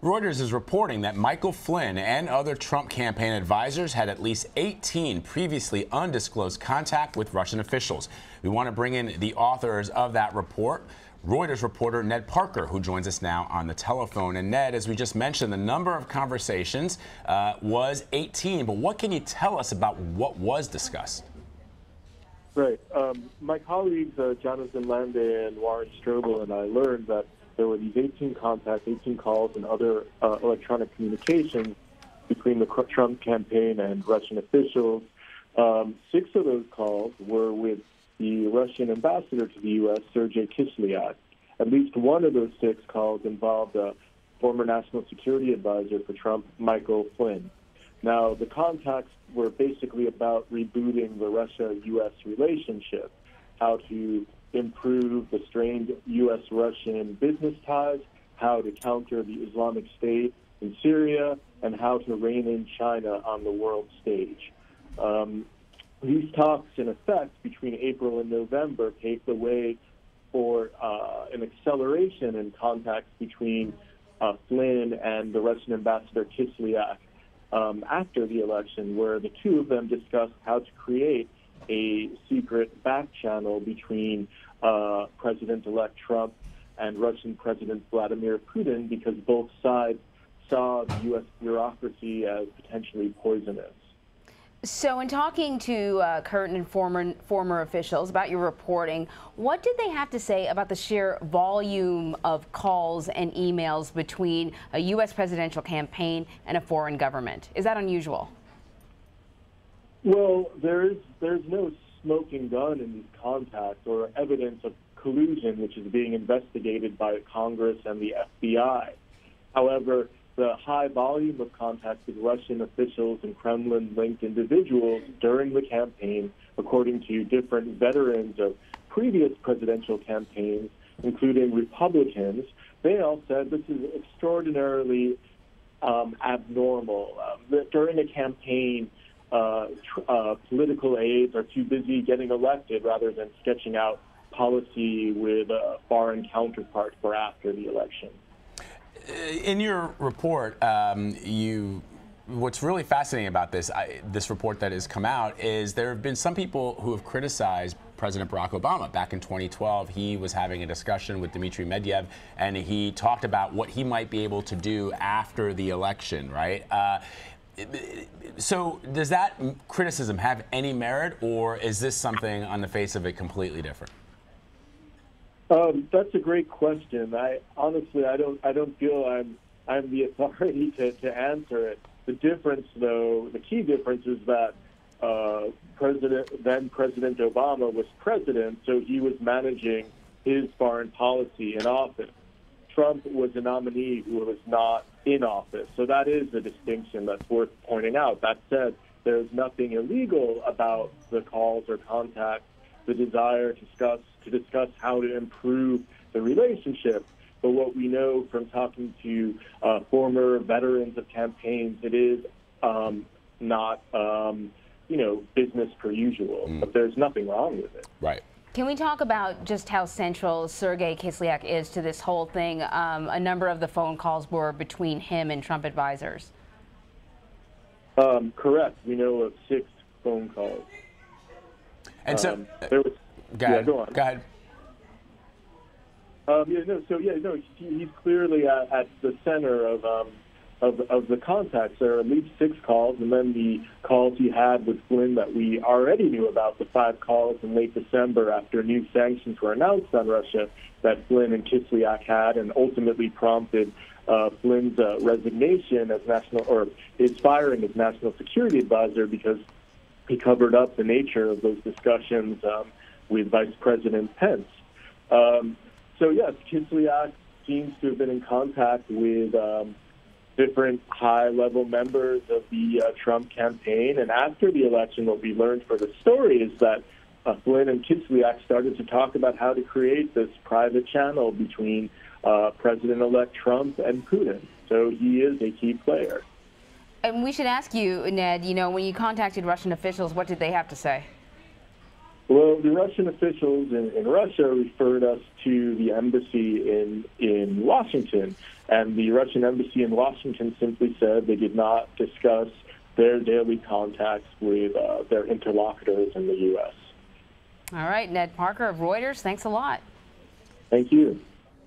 Reuters is reporting that Michael Flynn and other Trump campaign advisors had at least 18 previously undisclosed contact with Russian officials. We want to bring in the authors of that report, Reuters reporter Ned Parker, who joins us now on the telephone. And Ned, as we just mentioned, the number of conversations was 18. But what can you tell us about what was discussed? Right. My colleagues, Jonathan Lande and Warren Strobel, and I learned that there were these 18 contacts, 18 calls, and other electronic communications between the Trump campaign and Russian officials. 6 of those calls were with the Russian ambassador to the U.S., Sergei Kislyak. At least one of those 6 calls involved a former national security advisor for Trump, Michael Flynn. Now, the contacts were basically about rebooting the Russia-U.S. relationship, how to improve the strained U.S.-Russian business ties, how to counter the Islamic State in Syria, and how to rein in China on the world stage. These talks, in effect, between April and November, paved the way for an acceleration in contacts between Flynn and the Russian ambassador Kislyak after the election, where the two of them discussed how to create a secret back channel between President-elect Trump and Russian President Vladimir Putin, because both sides saw the U.S. bureaucracy as potentially poisonous. So in talking to current and former officials about your reporting, what did they have to say about the sheer volume of calls and emails between a U.S. presidential campaign and a foreign government? Is that unusual? Well, there's no smoking gun in these contacts or evidence of collusion, which is being investigated by Congress and the FBI. However, the high volume of contacts with Russian officials and Kremlin-linked individuals during the campaign, according to different veterans of previous presidential campaigns, including Republicans, they all said this is extraordinarily abnormal. During a campaign, political aides are too busy getting elected rather than sketching out policy with a foreign counterpart for after the election. In your report, what's really fascinating about this report that has come out is there have been some people who have criticized President Barack Obama. Back in 2012, he was having a discussion with Dmitry Medvedev, and he talked about what he might be able to do after the election, right? So does that criticism have any merit, or is this something on the face of it completely different? That's a great question. Honestly, I don't feel I'm the authority to answer it. The difference, though, the key difference is that then President Obama was president, so he was managing his foreign policy in office. Trump was a nominee who was not in office, so that is a distinction that's worth pointing out. That said, there's nothing illegal about the calls or contacts, the desire to discuss how to improve the relationship. But what we know from talking to former veterans of campaigns, it is not, business per usual. But there's nothing wrong with it. Right. Can we talk about just how central Sergei Kislyak is to this whole thing? A number of the phone calls were between him and Trump advisors. Correct. We know of 6 phone calls. And so, there was, go ahead. Yeah, go on. Go ahead. He's clearly at the center of the contacts. There are at least 6 calls, and then the calls he had with Flynn that we already knew about, the 5 calls in late December after new sanctions were announced on Russia that Flynn and Kislyak had, and ultimately prompted Flynn's resignation as his firing as national security advisor, because he covered up the nature of those discussions with Vice President Pence. So yes, Kislyak seems to have been in contact with different high-level members of the Trump campaign. And after the election, what we learned for the story is that Flynn and Kislyak started to talk about how to create this private channel between President-elect Trump and Putin. So he is a key player. And we should ask you, Ned, when you contacted Russian officials, what did they have to say? Well, the Russian officials in Russia referred us to the embassy in Washington, and the Russian embassy in Washington simply said they did not discuss their daily contacts with their interlocutors in the U.S. All right, Ned Parker of Reuters, thanks a lot. Thank you.